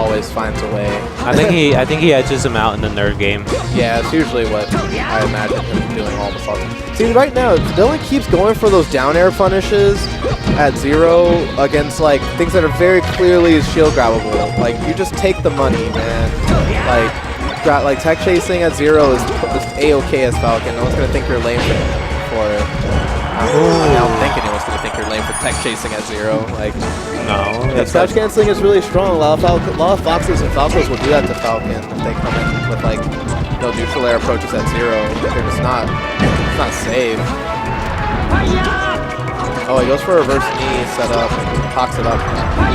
always finds a way. I think he edges him out in the nerd game. Yeah, it's usually what I imagine him doing almost all the time. See, right now, Dylan keeps going for those down air punishes at 0 against like things that are very clearly shield grabbable. Like, you just take the money, man. Like tech chasing at 0 is A-okay as Falcon. No one's going to think you're lame for it. I don't think anyone's going to think you're lame for tech chasing at 0. Like, no. yeah, crouch canceling is really strong. A lot of Foxes and Falcons will do that to Falcon if they come in with like no neutral air approaches at 0. They're just not safe. Oh, he goes for a reverse knee setup and cocks it up.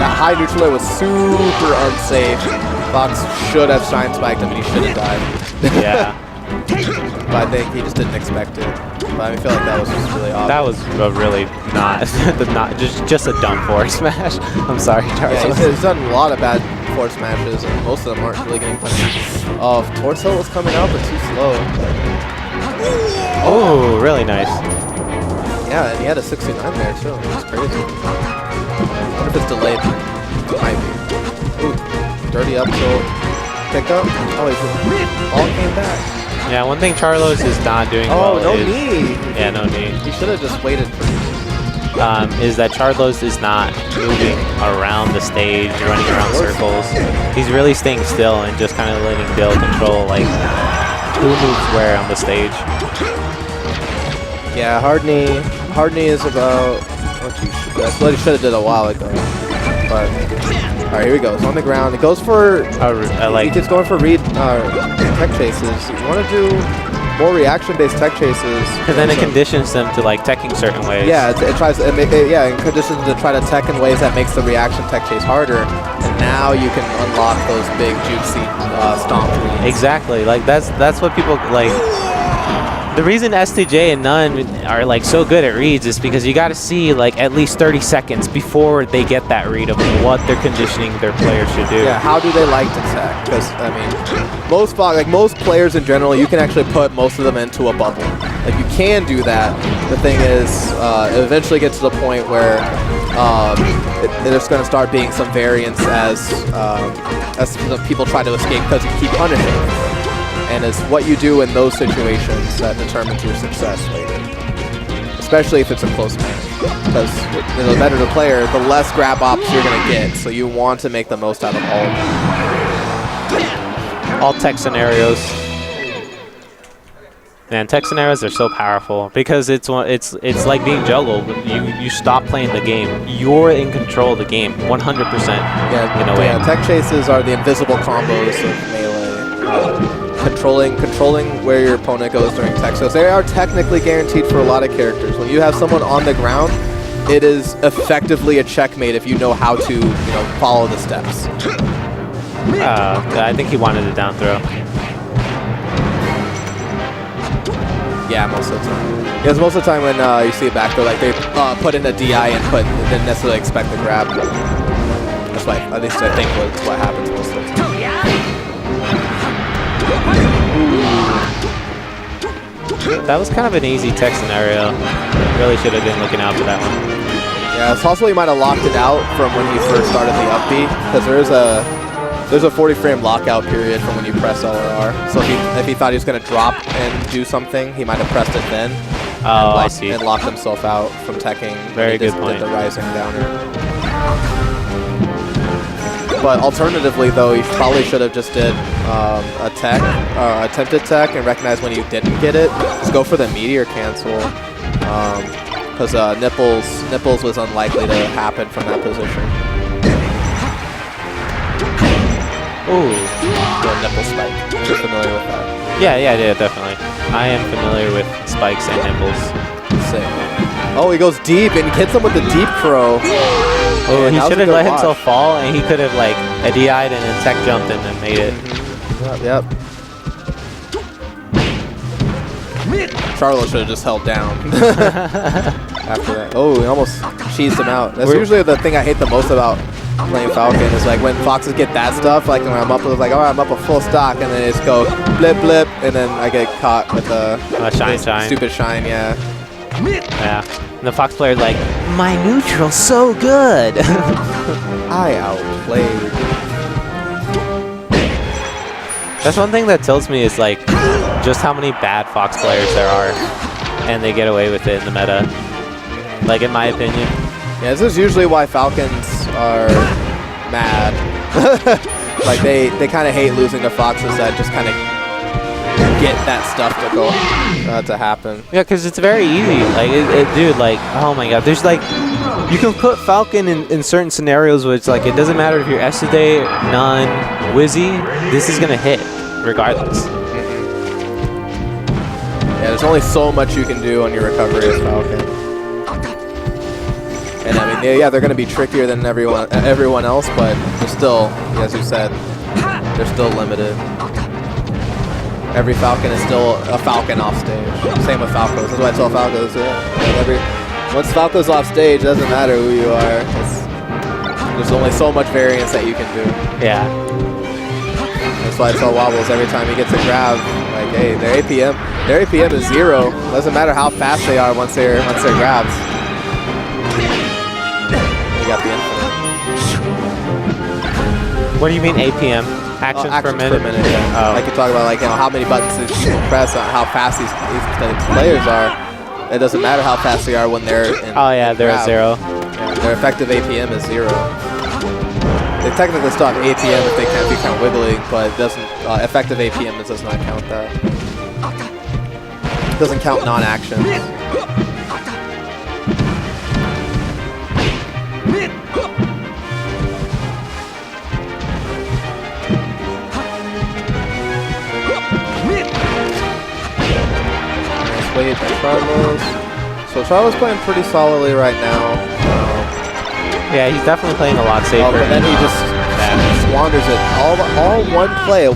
That high neutral air was super unsafe. Fox should have shine spiked him, and he should have died. Yeah. But I think he just didn't expect it. But I feel like that was just really obvious. That was a really not just a dumb forward smash. I'm sorry, Chardlos. Yeah, he's done a lot of bad forward smashes, and most of them aren't really getting punished. Oh, torso was coming out, but too slow. Oh, really nice. Yeah, and he had a 69 there too. It was crazy. I wonder if it's delayed. It might be. Ooh, dirty up tilt. Pick up. Oh, he all came back. Yeah, one thing Chardlos is not doing well no is... knee. Yeah, no knee. He should have just waited for is that Chardlos is not moving around the stage, running around circles. He's really staying still and just kind of letting Dill control like who moves where on the stage. Yeah, hard knee. Hard knee is about that's what he should have did a while ago. But all right, here he goes on the ground. He goes for he keeps going for read tech chases. You want to do more reaction-based tech chases, because then it conditions them to like teching certain ways. Yeah, it tries to it conditions to try to tech in ways that makes the reaction tech chase harder. And now you can unlock those big juicy stomp reads. Exactly, like that's what people like. The reason STJ and None are like so good at reads is because you got to see like at least 30 seconds before they get that read of what they're conditioning their players should do. Yeah, how do they like to tech? Because I mean, most players in general, you can actually put most of them into a bubble. Like you can do that. The thing is, it eventually gets to the point where there's going to start being some variance as the people try to escape because you keep punishing. And it's what you do in those situations that determines your success later. Especially if it's a close match. Because the better the player, the less grab ops you're going to get. So you want to make the most out of all of them. All tech scenarios. Man, tech scenarios are so powerful because it's like being juggled. You stop playing the game. You're in control of the game 100%. Yeah, in a way. Yeah, tech chases are the invisible combos of melee. Controlling where your opponent goes during tech. So they are technically guaranteed for a lot of characters. When you have someone on the ground, it is effectively a checkmate if you know how to, follow the steps. I think he wanted a down throw. Yeah, most of the time. Because most of the time when you see a back throw, like they put in a DI and didn't necessarily expect the grab. That's why, at least I think was what happens most of the time. That was kind of an easy tech scenario. Really should have been looking out for that one. Yeah, it's possible he might have locked it out from when he first started the up B, because there's a 40-frame lockout period from when you press L or R. So if he thought he was going to drop and do something, he might have pressed it then. I see. And locked himself out from teching. Very good point. Did the rising downer. But alternatively, though, he probably should have just did a tech, attempted tech, and recognized when you didn't get it, just go for the meteor cancel. Because nipples was unlikely to happen from that position. Ooh. The nipple spike. You're familiar with that? Yeah, definitely. I am familiar with spikes and nipples. Sick. Oh, he goes deep and hits him with the deep throw. Oh, he should have let himself fall, and he could have like a DI'd and then tech jumped and then made it. Yep. Chardlos should have just held down after that. Oh, he almost cheesed him out. That's usually the thing I hate the most about playing Falcon is like when Foxes get that stuff, like when I'm up with like, all right, I'm up a full stock, and then they just go blip blip, and then I get caught with the shine. Stupid shine, yeah. Yeah. And the Fox player's like, my neutral's so good. I outplayed. That's one thing that tilts me is like just how many bad Fox players there are, and they get away with it in the meta. Like in my opinion. Yeah, this is usually why Falcons are mad. Like they kind of hate losing to Foxes that just kind of get that stuff to go to happen. Yeah, because it's very easy. Like, dude, like, oh my god, there's like, you can put Falcon in certain scenarios where it's like, it doesn't matter if you're Yesterday, None, Wizzy, this is gonna hit regardless. Yeah, there's only so much you can do on your recovery as Falcon. And I mean, yeah, they're gonna be trickier than everyone else, but they're still, as you said, they're still limited. Every Falcon is still a Falcon off stage. Same with Falcos. That's why I tell Falcos, once Falco's off stage, it doesn't matter who you are. There's only so much variance that you can do. Yeah. That's why I tell Wobbles every time he gets a grab, like, hey, their APM is 0. Doesn't matter how fast they are once they're grabs. You got the infinite. What do you mean APM? Actions per minute? Yeah. Oh. I could talk about, like, you know, how many buttons they press on how fast these players are. It doesn't matter how fast they are when they're in they're at 0. Yeah, their effective APM is 0. They technically still have APM if they count wiggling, but it doesn't. Effective APM does not count that. It doesn't count non-actions. Wait, Chardlos. So Chardlos playing pretty solidly right now. Yeah, he's definitely playing a lot safer. But then he just squanders it. All one play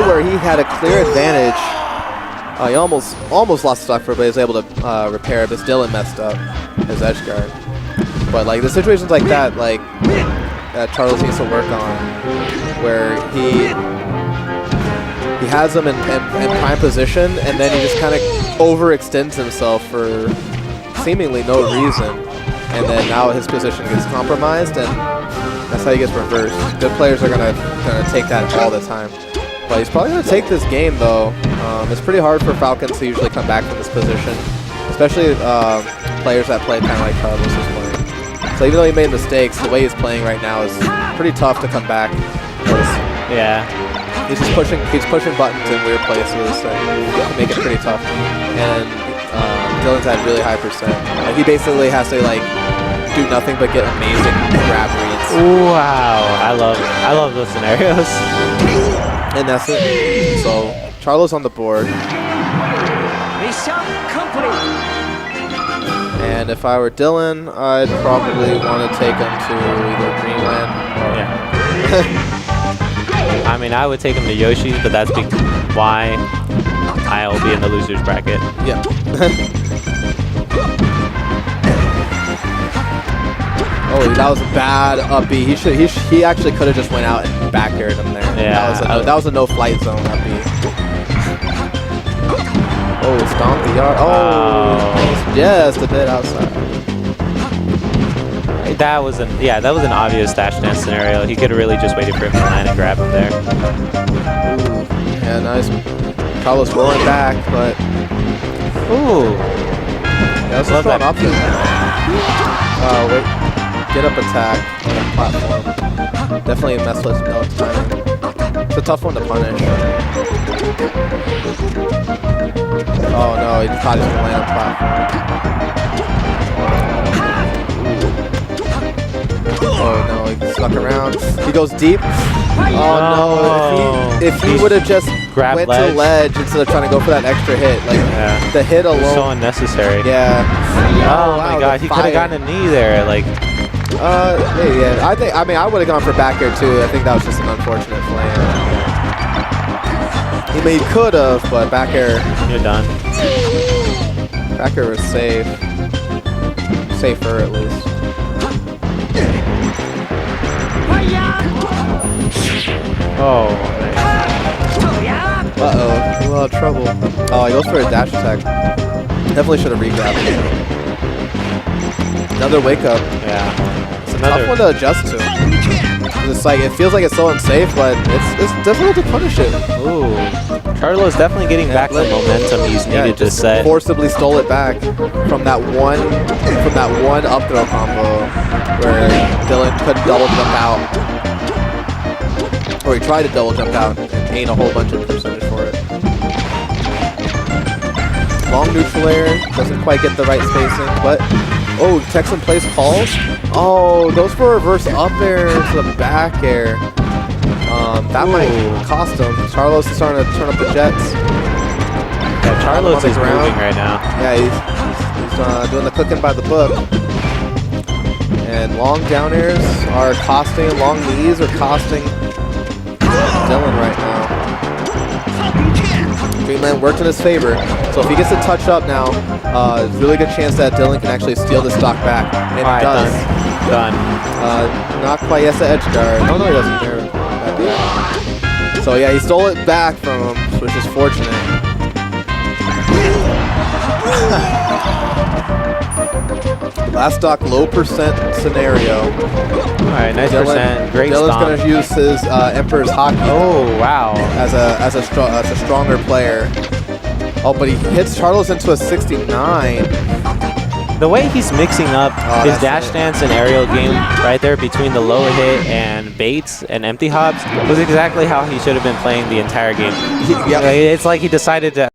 where he had a clear advantage. He almost lost stock for it, but he was able to repair it. But Dylan messed up his edge guard. But like the situations like that, like Chardlos needs to work on, where he has him in prime position, and then he just kind of overextends himself for seemingly no reason, and then now his position gets compromised, and that's how he gets reversed. Good players are gonna take that all the time, but he's probably gonna take this game though. It's pretty hard for Falcons to usually come back from this position, especially players that play kind of like Chardlos is playing. So even though he made mistakes, the way he's playing right now is pretty tough to come back. Yeah. He's pushing buttons in weird places that make it pretty tough. And Dylan's at really high percent. Like, he basically has to like do nothing but get amazing grab reads. Wow, I love those scenarios. And that's it. So Chardlos on the board. And if I were Dylan, I'd probably want to take him to either Greenland or I mean, I would take him to Yoshi's, but that's why I'll be in the loser's bracket. Yeah. Oh, that was a bad up B. He actually could have just went out and back aired him there. Yeah. That was a no flight zone up B. Oh, stomp the yard. Oh, just a bit outside. That was an obvious dash dance scenario. He could have really just waited for him to land and grab him there. Ooh. Yeah, nice. Chardlos rolling back, but ooh. Yeah, that's a strong option. Wait. Get up attack on that platform. Definitely mess with no timing. It's a tough one to punish. Oh no, he thought he was gonna land on platform. Oh no, he stuck around. He goes deep. Oh no, if he would have just went to ledge instead of trying to go for that extra hit, like the hit alone. So unnecessary. Yeah. Oh my god, he could have gotten a knee there. Like. Yeah. I would have gone for back air too. I think that was just an unfortunate flame. He could have, but back air. You're done. Back air was safe. Safer at least. Oh. Uh-oh. A lot of trouble. Oh, he goes for a dash attack. Definitely should have re-grabbed him. Another wake up. Yeah. It's a tough one to adjust to. It's like, it feels like it's so unsafe, but it's difficult to punish it. Ooh. Chardlos definitely getting back the momentum he's needed to set. Forcibly stole it back from that one up throw combo where Dylan couldn't double jump out. Or he tried to double jump out and gained a whole bunch of percentage for it. Long neutral air, doesn't quite get the right spacing, but oh, Texan plays calls. Oh, goes for a reverse up air to the back air. That might cost him. Chardlos is starting to turn up the jets. Yeah, Chardlos is moving right now. Yeah, he's doing the cooking by the book. And long down airs are costing, long knees are costing Dylan right now. Dreamland worked in his favor, so if he gets a touch up now, there's a really good chance that Dylan can actually steal the stock back. And he does. Done. Not quite yet the edge guard. Oh no, he doesn't care. So yeah, he stole it back from him, which is fortunate. Last stock, low percent scenario. All right, nice percent. Great Dylan's stomp. going to use his Emperor's Hockey. Oh, wow. As a stronger player. Oh, but he hits Chardlos into a 69. The way he's mixing up his dash dance and aerial game right there between the low hit and baits and empty hops was exactly how he should have been playing the entire game. It's like he decided to